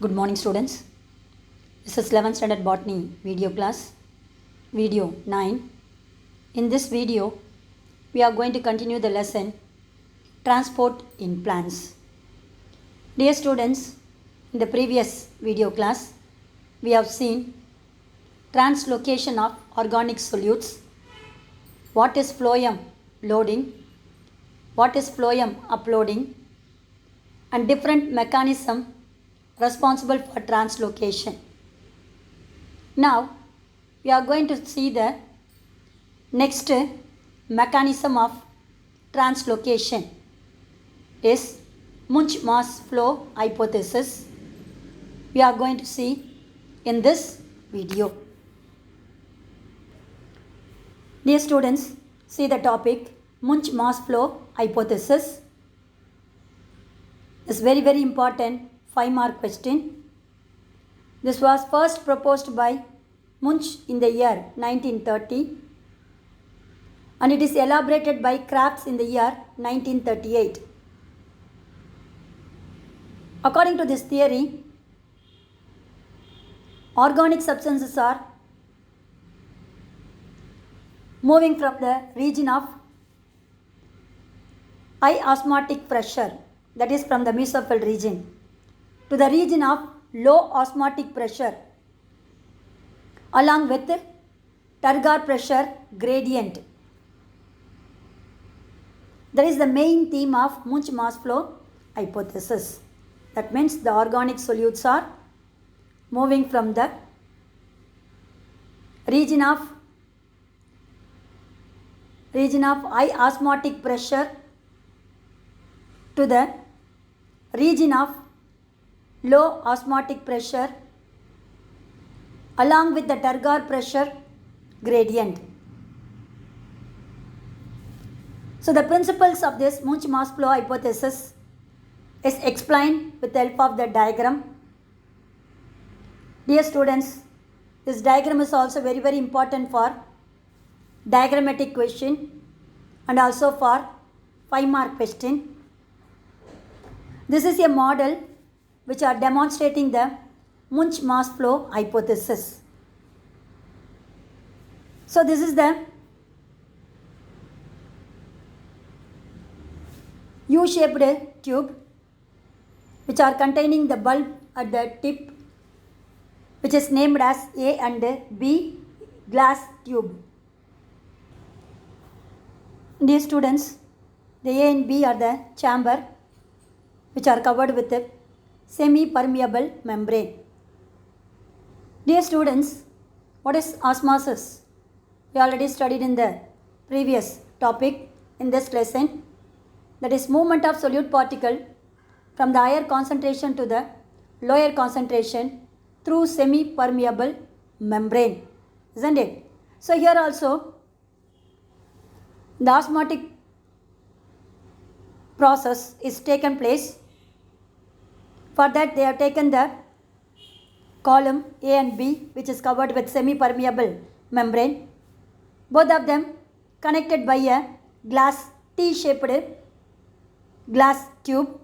Good morning, students. This is 11th standard botany video class, video 9. In this video, we are going to continue the lesson Transport in Plants. Dear students, in the previous video class, we have seen translocation of organic solutes, what is phloem loading, what is phloem uploading, and different mechanism responsible for translocation. Now we are going to see the next mechanism of translocation is Munch-Mass flow hypothesis. We are going to see in this video. Dear students, see the topic Munch-Mass flow hypothesis. It's very important 5-mark question. This was first proposed by Munch in the year 1930 and it is elaborated by Krebs in the year 1938. According to this theory, organic substances are moving from the region of high osmotic pressure, that is from the mesophyll region, to the region of low osmotic pressure along with turgor pressure gradient. That is the main theme of Munch-Mass flow hypothesis. That means the organic solutes are moving from the region of high osmotic pressure to the region of low osmotic pressure along with the turgor pressure gradient. So the principles of this Munch-Mass flow hypothesis is explained with the help of the diagram. Dear students, this diagram is also very important for diagrammatic question and also for 5-mark question. This is a model which are demonstrating the Munch-Mass flow hypothesis. So this is the U-shaped tube which are containing the bulb at the tip, which is named as A and B glass tube. Dear students, the A and B are the chamber which are covered with a semi-permeable membrane. Dear students, what is osmosis? We already studied in the previous topic in this lesson. That is movement of solute particle from the higher concentration to the lower concentration through semi-permeable membrane, isn't it? So here also the osmotic process is taken place. For that they have taken the column A and B which is covered with semi-permeable membrane, both of them connected by a glass T-shaped glass tube.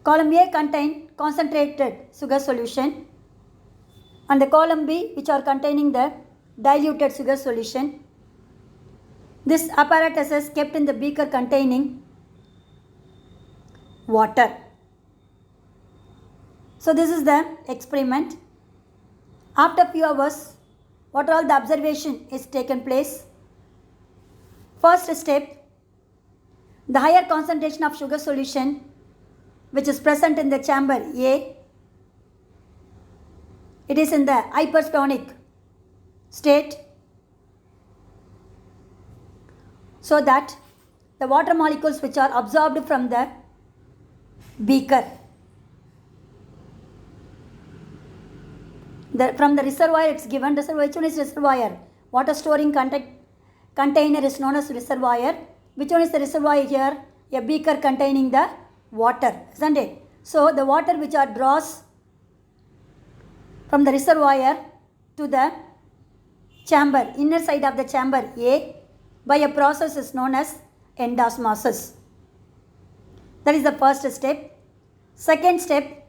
Column A contain concentrated sugar solution and the column B which are containing the diluted sugar solution. This apparatus is kept in the beaker containing water. So this is the experiment. After few hours, what all the observation is taken place? First step, the higher concentration of sugar solution which is present in the chamber A, it is in the hypertonic state, so that the water molecules which are absorbed from the beaker, from the reservoir it's given, reservoir, which one is reservoir? Water storing container is known as reservoir. Which one is the reservoir here? A beaker containing the water, isn't it? So the water which are draws from the reservoir to the chamber, inner side of the chamber A, by a process is known as endosmosis. That is the first step. Second step,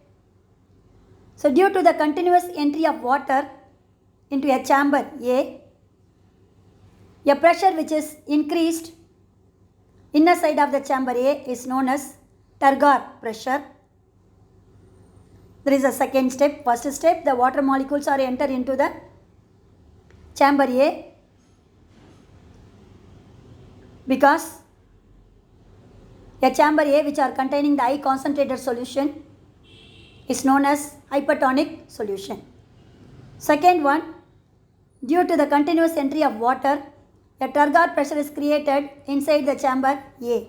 So due to the continuous entry of water into a chamber A pressure which is increased inner side of the chamber A is known as turgor pressure. There is a second step. First step, the water molecules are enter into the chamber A because a chamber A which are containing the high concentrated solution is known as hypertonic solution. Second one, due to the continuous entry of water, a turgor pressure is created inside the chamber A.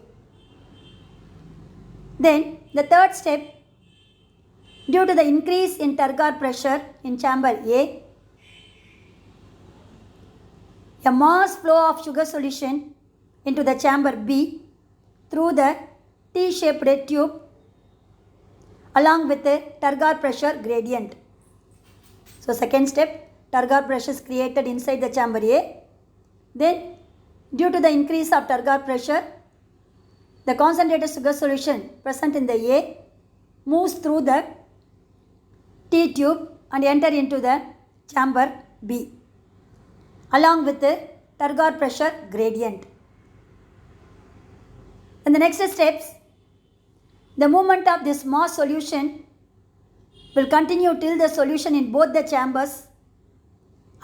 Then the third step, due to the increase in turgor pressure in chamber A, a mass flow of sugar solution into the chamber B through the T-shaped tube along with the turgor pressure gradient. So second step, turgor pressure is created inside the chamber A. Then due to the increase of turgor pressure, the concentrated sugar solution present in the A moves through the T tube and enter into the chamber B along with the turgor pressure gradient. In the next steps, the movement of this mass solution will continue till the solution in both the chambers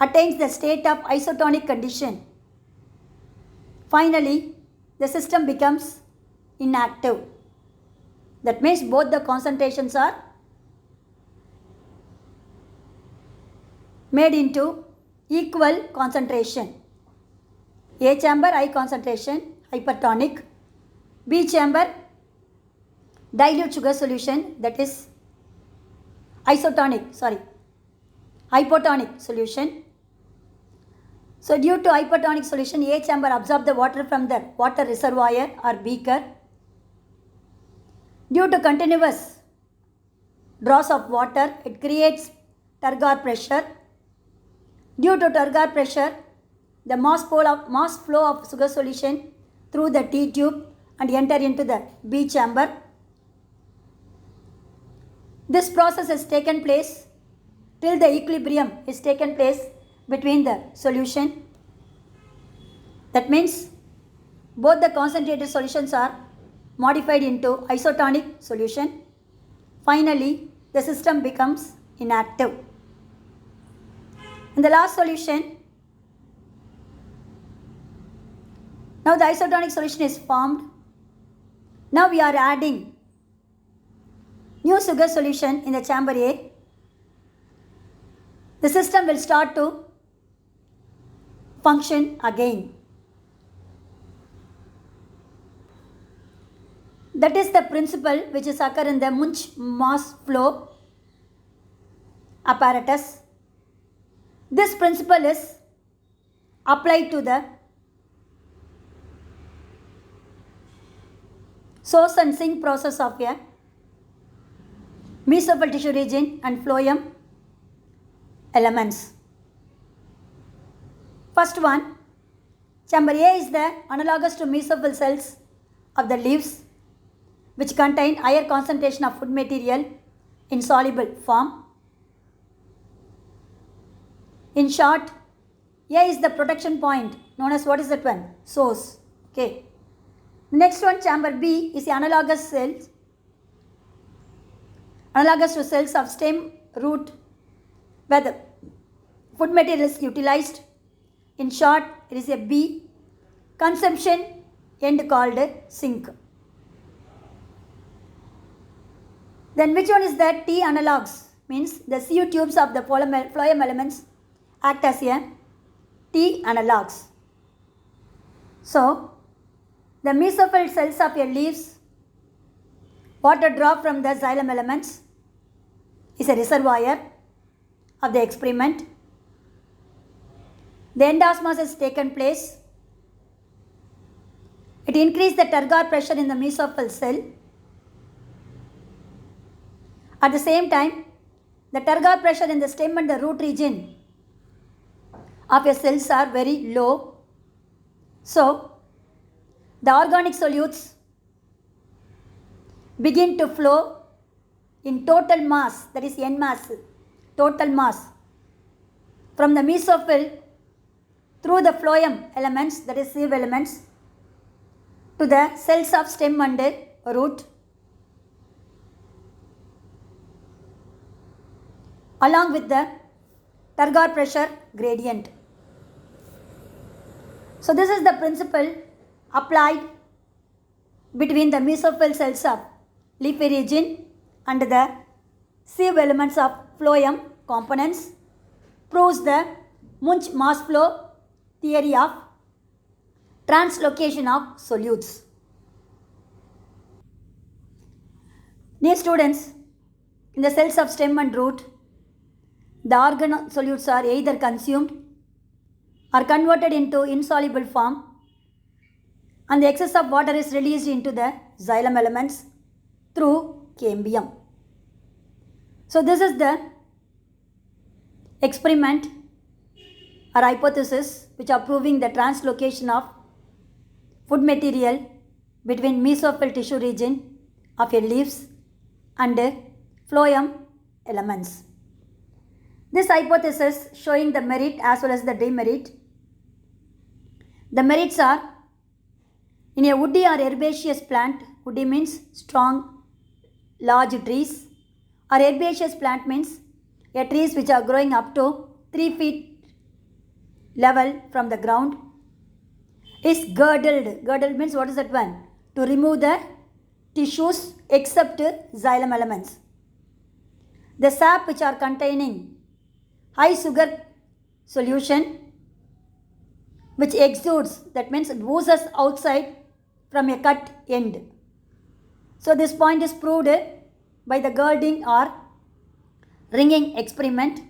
attains the state of isotonic condition. Finally, the system becomes inactive. That means both the concentrations are made into equal concentration. A chamber high concentration, hypertonic. B chamber dilute sugar solution, that is hypotonic solution. So due to hypertonic solution, A chamber absorbs the water from the water reservoir or beaker. Due to continuous draws of water, it creates turgor pressure. Due to turgor pressure, the mass flow of sugar solution through the T tube and enter into the B chamber. This process has taken place till the equilibrium is taken place between the solution. That means both the concentrated solutions are modified into isotonic solution. Finally, the system becomes inactive. In the last solution, now the isotonic solution is formed. Now we are adding new sugar solution in the chamber A. The system will start to function again. That is the principle which is occur in the Munch mass flow apparatus. This principle is applied to the source and sink process of a mesophil tissue region and phloem elements. First one, chamber A is the analogous to mesophil cells of the leaves which contain higher concentration of food material in soluble form. In short, A is the protection point known as what is that one? Source. Okay. Next one, chamber B is the analogous cells, analogous to cells of stem, root, where the food material is utilized. In short, it is a B consumption end called sink. Then which one is that? T analogues means the CU tubes of the phloem elements act as a T analogues. So, the mesophil cells of your leaves, water drop from the xylem elements is a reservoir of the experiment. The endosmosis has taken place. It increased the turgor pressure in the mesophil cell. At the same time, the turgor pressure in the stem and the root region of your cells are very low. So, the organic solutes begin to flow in total mass, that is N mass, total mass, from the mesophyll through the phloem elements, that is sieve elements, to the cells of stem and root, along with the turgor pressure gradient. So this is the principle applied between the mesophyll cells of leafy region and the sieve elements of phloem components, proves the Munch mass flow theory of translocation of solutes. Dear students, in the cells of stem and root, the organ solutes are either consumed or converted into insoluble form, and the excess of water is released into the xylem elements through cambium. So this is the experiment or hypothesis which are proving the translocation of food material between mesophyll tissue region of your leaves and phloem elements. This hypothesis showing the merit as well as the demerit. The merits are, in a woody or herbaceous plant, woody means strong, large trees, or herbaceous plant means a trees which are growing up to 3 feet level from the ground, is girdled. Girdled means what is that one? To remove the tissues except xylem elements. The sap which are containing high sugar solution which exudes, that means it oozes outside from a cut end. So this point is proved by the girding or ringing experiment.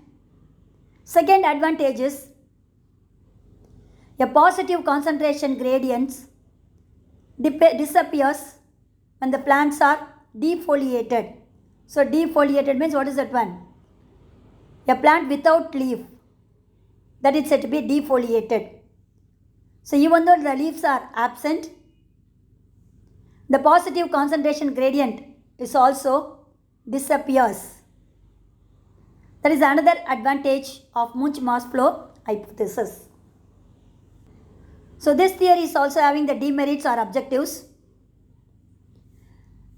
Second advantage is a positive concentration gradients disappears when the plants are defoliated. So defoliated means what is that one? A plant without leaf, that is said to be defoliated. So even though the leaves are absent, the positive concentration gradient is also disappears. That is another advantage of Munch mass flow hypothesis. So this theory is also having the demerits or objectives.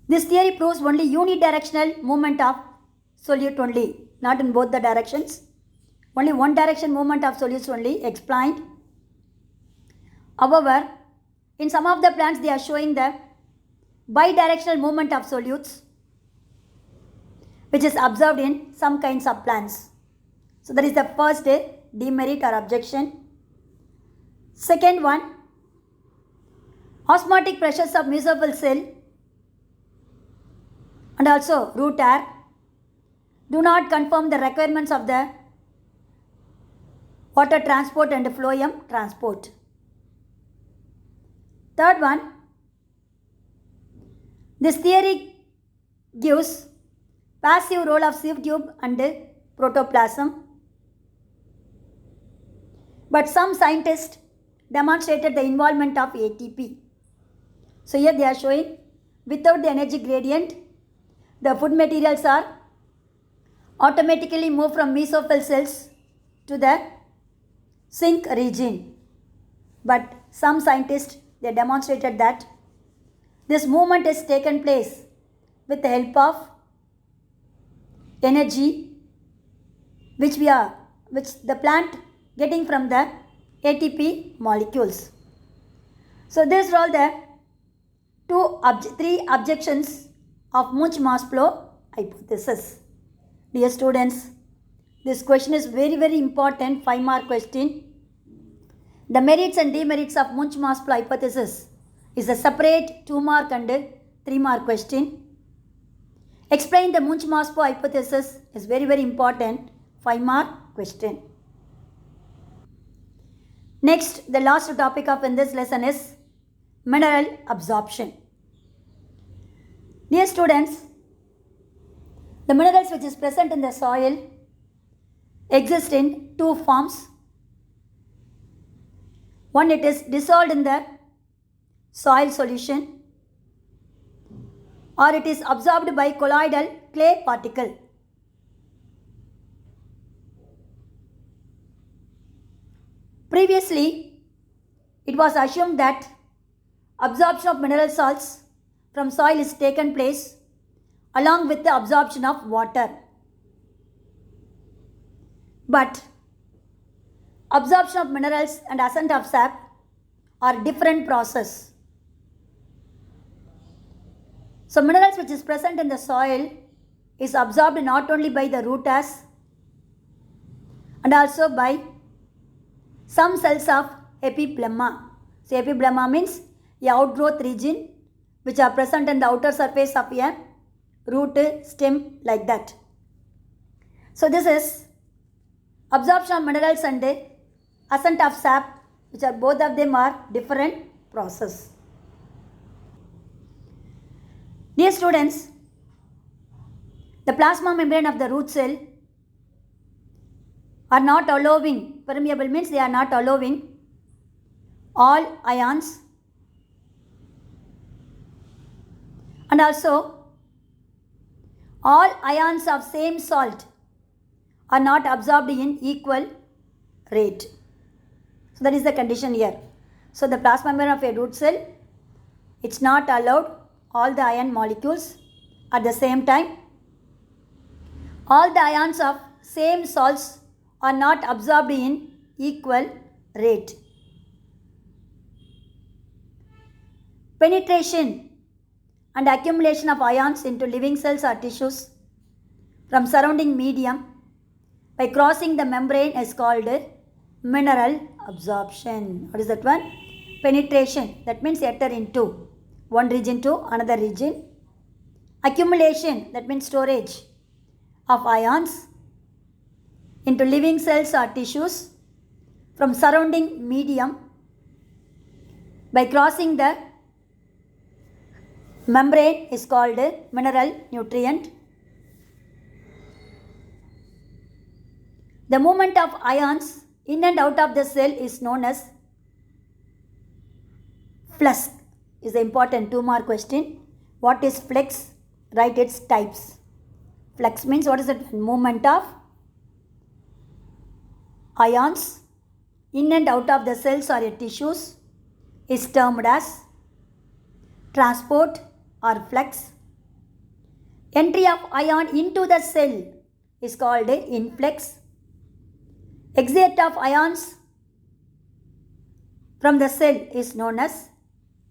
This theory proves only unidirectional movement of solute only, not in both the directions. Only one direction movement of solutes only explained. However, in some of the plants they are showing the bidirectional movement of solutes, which is observed in some kinds of plants. So that is the first demerit or objection. Second one, osmotic pressures of mesophyll cell and also root air do not confirm the requirements of the water transport and phloem transport. Third one, this theory gives passive role of sieve tube and protoplasm, but some scientists demonstrated the involvement of ATP. So here they are showing without the energy gradient, the food materials are automatically moved from mesophyll cells to the sink region. But some scientists, they demonstrated that this movement has taken place with the help of energy which the plant getting from the ATP molecules. So these are all the three objections of Munch mass flow hypothesis. Dear students, this question is very, very important 5-mark question. The merits and demerits of Munch mass flow hypothesis is a separate 2-mark and 3-mark question. Explain the Munch mass flow hypothesis is very, very important 5-mark question. Next, the last topic of in this lesson is mineral absorption. Dear students, the minerals which is present in the soil exist in two forms. One, it is dissolved in the soil solution, or it is absorbed by colloidal clay particle. Previously, it was assumed that absorption of mineral salts from soil is taken place along with the absorption of water. But absorption of minerals and ascent of sap are different process. So minerals which is present in the soil is absorbed not only by the root hairs and also by some cells of epiblemma. So epiblemma means a outgrowth region which are present in the outer surface of a root stem like that. So this is absorption of minerals and ascent of sap, which are both of them are different process. Dear students, the plasma membrane of the root cell are not allowing, permeable means they are not allowing all ions and also all ions of same salt are not absorbed in equal rate. So that is the condition here. So the plasma membrane of a root cell, it's not allowed all the ion molecules at the same time. All the ions of same salts are not absorbed in equal rate. Penetration and accumulation of ions into living cells or tissues from surrounding medium by crossing the membrane is called mineral absorption. What is that one? Penetration, that means enter into one region to another region. Accumulation, that means storage of ions into living cells or tissues from surrounding medium by crossing the membrane is called mineral nutrient. The movement of ions in and out of the cell is known as flux. Is the important 2 mark question. What is flux? Write its types. Flux means what is the movement of ions in and out of the cells or tissues is termed as transport or flux. Entry of ion into the cell is called influx. Exit of ions from the cell is known as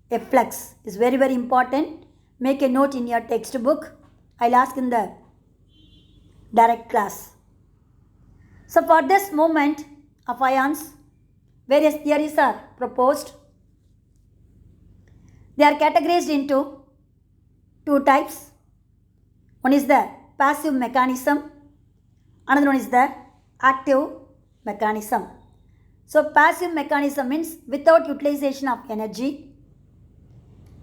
efflux. Is very important. Make a note in your textbook. I'll ask in the direct class. So for this movement of ions, various theories are proposed. They are categorized into 2 types. One is the passive mechanism, another one is the active mechanism. So passive mechanism means without utilization of energy.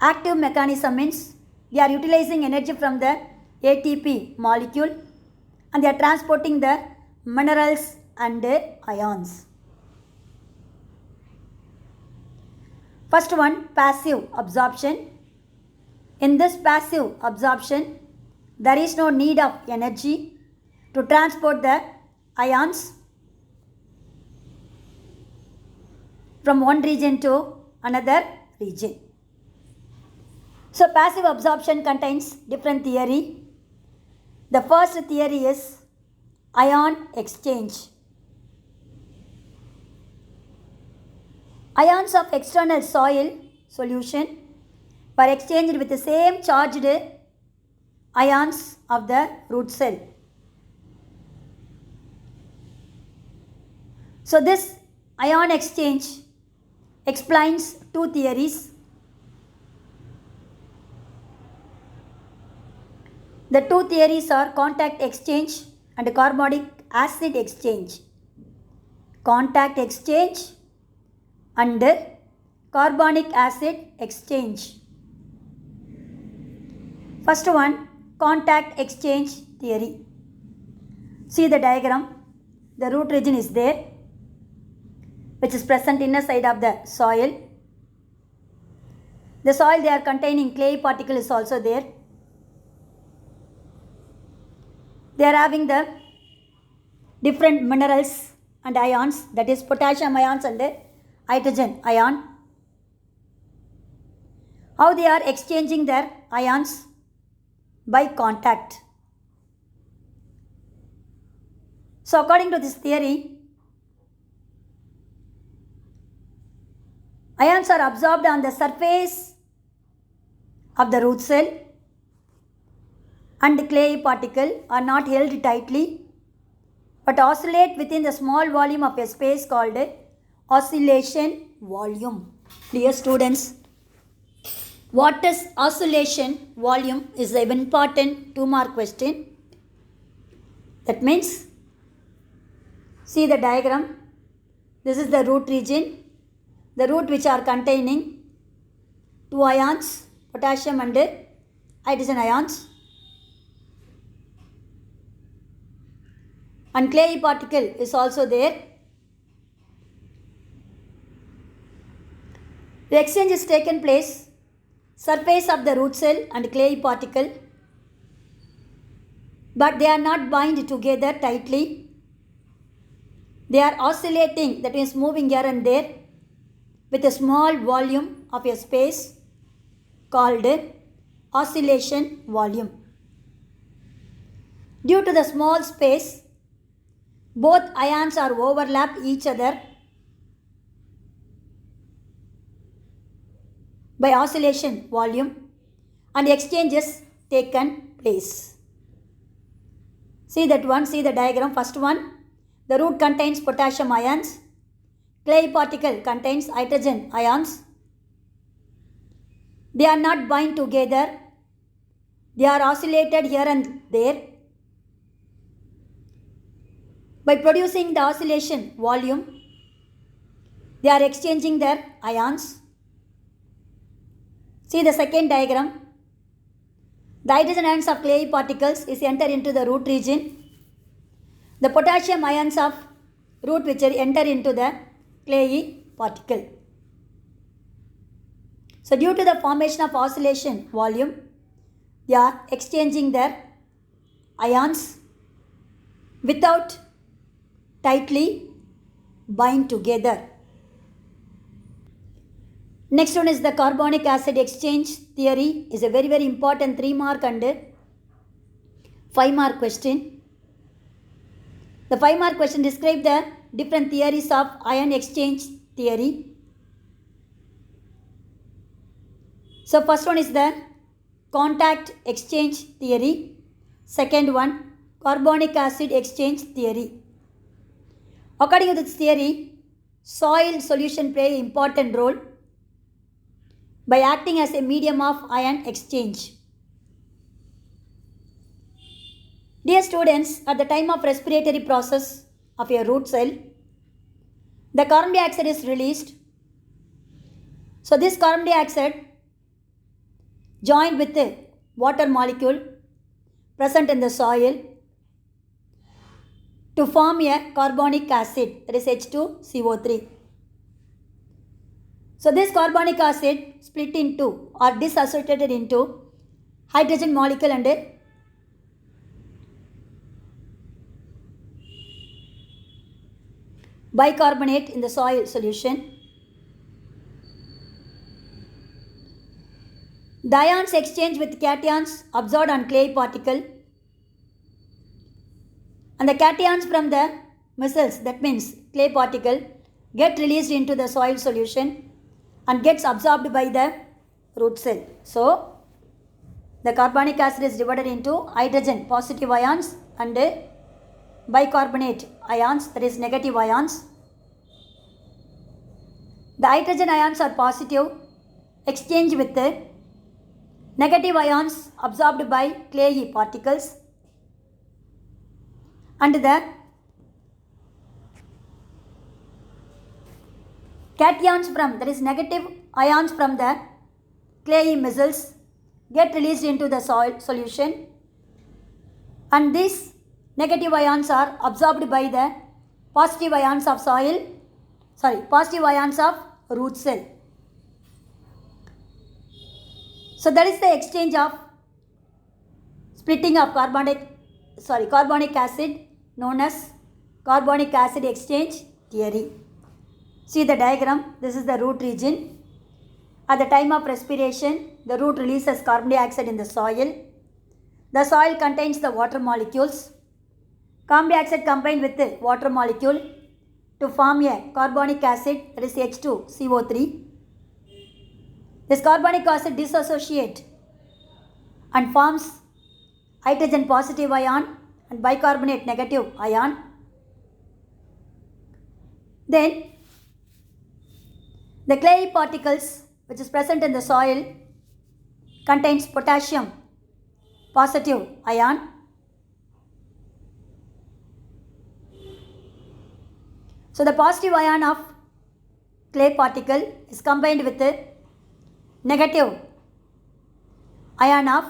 Active mechanism means they are utilizing energy from the ATP molecule and they are transporting the minerals and ions. First one, passive absorption. In this passive absorption, there is no need of energy to transport the ions from one region to another region. So passive absorption contains different theory. The first theory is ion exchange. Ions of external soil solution were exchanged with the same charged ions of the root cell. So this ion exchange explains 2 theories. The 2 theories are contact exchange and carbonic acid exchange. Contact exchange and carbonic acid exchange. First one, contact exchange theory. See the diagram. The root region is there, which is present inner side of the soil. The soil they are containing clay particle is also there. They are having the different minerals and ions, that is potassium ions and hydrogen ion. How they are exchanging their ions? By contact. So according to this theory, ions are absorbed on the surface of the root cell and clay particle are not held tightly but oscillate within the small volume of a space called oscillation volume. Dear students, what is oscillation volume is an important 2-mark question. That means, see the diagram. This is the root region. The root which are containing 2 ions, potassium and hydrogen ions. And clay particle is also there. The exchange is taken place surface of the root cell and clay particle, but they are not bound together tightly. They are oscillating, that means moving here and there with a small volume of a space called oscillation volume. Due to the small space, both ions are overlap each other by oscillation volume and exchanges taken place. See that one, see the diagram. First one, the root contains potassium ions, clay particle contains hydrogen ions. They are not bound together, they are oscillated here and there. By producing the oscillation volume, they are exchanging their ions. See the second diagram. The hydrogen ions of clay particles is enter into the root region. The potassium ions of root which enter into the clayey particle. So due to the formation of oscillation volume, they are exchanging their ions without tightly bind together. Next one is the carbonic acid exchange theory. Is a very important 3-mark and 5-mark question. The 5-mark question describe the different theories of ion exchange theory. So first one is the contact exchange theory. Second one, carbonic acid exchange theory. According to this theory, soil solution play an important role by acting as a medium of ion exchange. Dear students, at the time of respiratory process of a root cell, the carbon dioxide is released. So this carbon dioxide joined with the water molecule present in the soil to form a carbonic acid, that is H2CO3. So this carbonic acid split into or dissociated into hydrogen molecule and bicarbonate in the soil solution. The ions exchange with cations absorbed on clay particle, and the cations from the micelles, that means clay particle, get released into the soil solution and gets absorbed by the root cell. So the carbonic acid is divided into hydrogen positive ions and bicarbonate ions, that is negative ions. The hydrogen ions are positive, exchange with the negative ions absorbed by clayey particles, and the cations from, that is negative ions from the clayey micelles get released into the soil solution, and these negative ions are absorbed by the positive ions of positive ions of root cell. So that is the exchange of splitting of carbonic carbonic acid known as carbonic acid exchange theory. See the diagram, this is the root region. At the time of respiration, the root releases carbon dioxide in the soil. The soil contains the water molecules. Carbon dioxide combined with the water molecule to form a carbonic acid, that is H2CO3. This carbonic acid dissociates and forms hydrogen positive ion and bicarbonate negative ion. Then the clay particles which is present in the soil contains potassium positive ion. So the positive ion of clay particle is combined with the negative ion of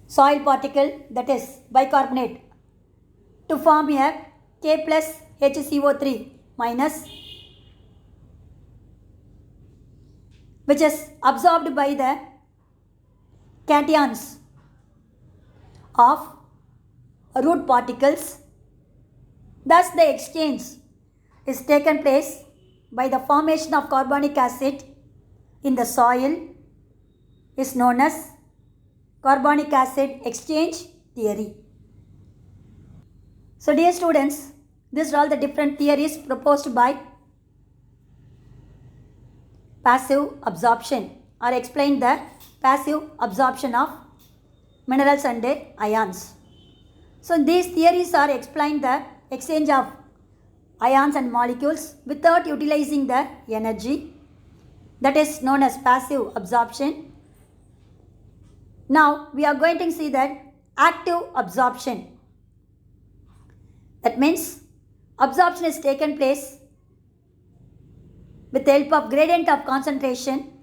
soil particle, that is bicarbonate, to form a K plus HCO3 minus, which is absorbed by the cations of root particles. Thus the exchange is taken place by the formation of carbonic acid in the soil is known as carbonic acid exchange theory. So dear students, these are all the different theories proposed by passive absorption, or explain the passive absorption of minerals and ions. So these theories are explain the exchange of ions and molecules without utilizing the energy, that is known as passive absorption. Now we are going to see that active absorption. That means absorption is taken place with the help of gradient of concentration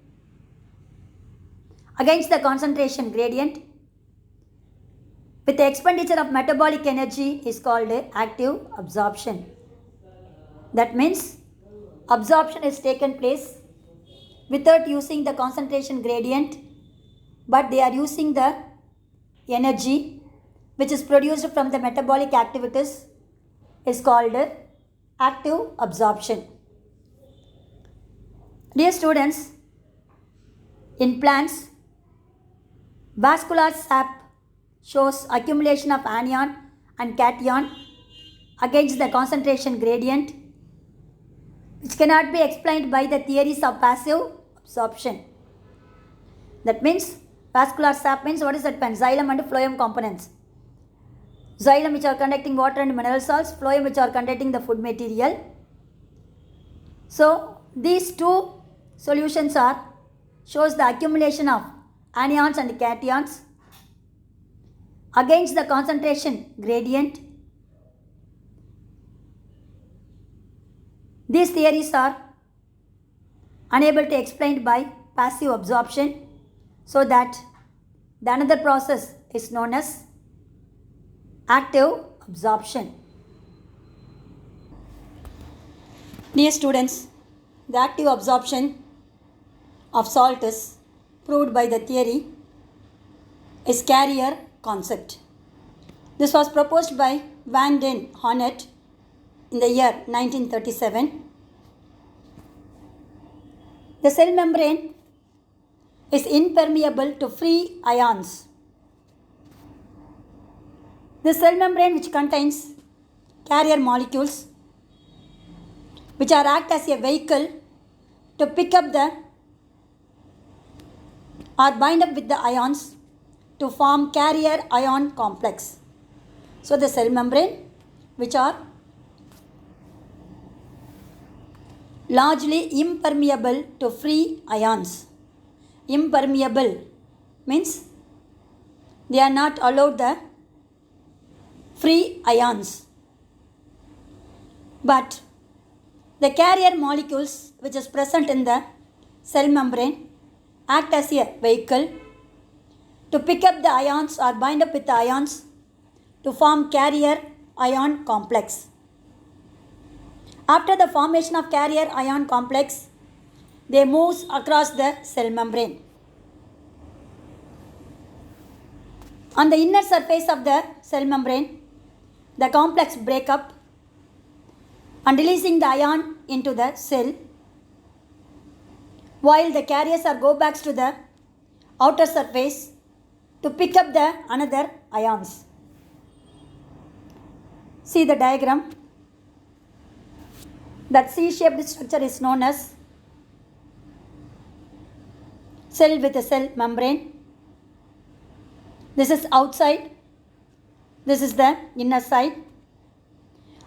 against the concentration gradient with the expenditure of metabolic energy is called active absorption. That means absorption is taken place without using the concentration gradient, but they are using the energy which is produced from the metabolic activities is called active absorption. Dear students, in plants, vascular sap shows accumulation of anion and cation against the concentration gradient, which cannot be explained by the theories of passive absorption. That means vascular sap means what is that? Xylem and phloem components. Xylem which are conducting water and mineral salts, phloem which are conducting the food material. So these two solutions shows the accumulation of anions and cations against the concentration gradient. These theories are unable to explained by passive absorption, so that the another process is known as active absorption. Dear students, the active absorption of salt is proved by the theory is carrier concept. This was proposed by Van den Honert in the year 1937. The cell membrane is impermeable to free ions. The cell membrane which contains carrier molecules which are act as a vehicle to pick up the or bind up with the ions to form carrier ion complex. So the cell membrane which are largely impermeable to free ions. Impermeable means they are not allowed the free ions. But the carrier molecules which is present in the cell membrane act as a vehicle to pick up the ions or bind up with the ions to form carrier ion complex. After the formation of carrier ion complex, they move across the cell membrane. On the inner surface of the cell membrane, the complex break up and releasing the ion into the cell, while the carriers are go back to the outer surface to pick up the another ions. See the diagram. That C-shaped structure is known as cell with a cell membrane. This is outside. This is the inner side.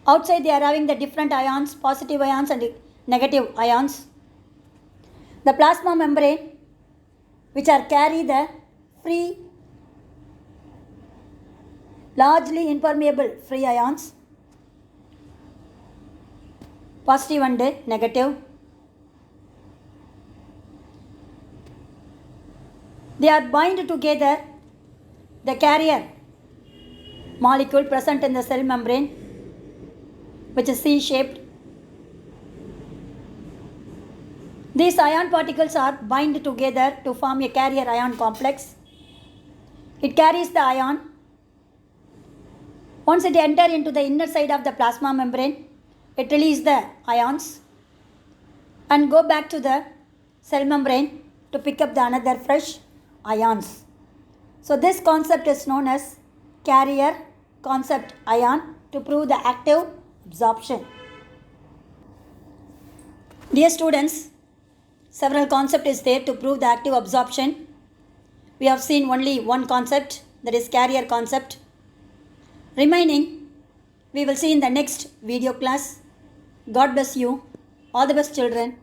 Outside they are having the different ions, positive ions and negative ions. The plasma membrane, which are carry the free, largely impermeable free ions, positive and negative. They are bind together the carrier molecule present in the cell membrane, which is C-shaped. These ion particles are bind together to form a carrier ion complex. It carries the ion. Once it enters into the inner side of the plasma membrane, it releases the ions and go back to the cell membrane to pick up the another fresh ions. So this concept is known as carrier concept ion to prove the active absorption. Dear students, several concepts is there to prove the active absorption. We have seen only one concept, that is carrier concept. Remaining, we will see in the next video class. God bless you. All the best, children.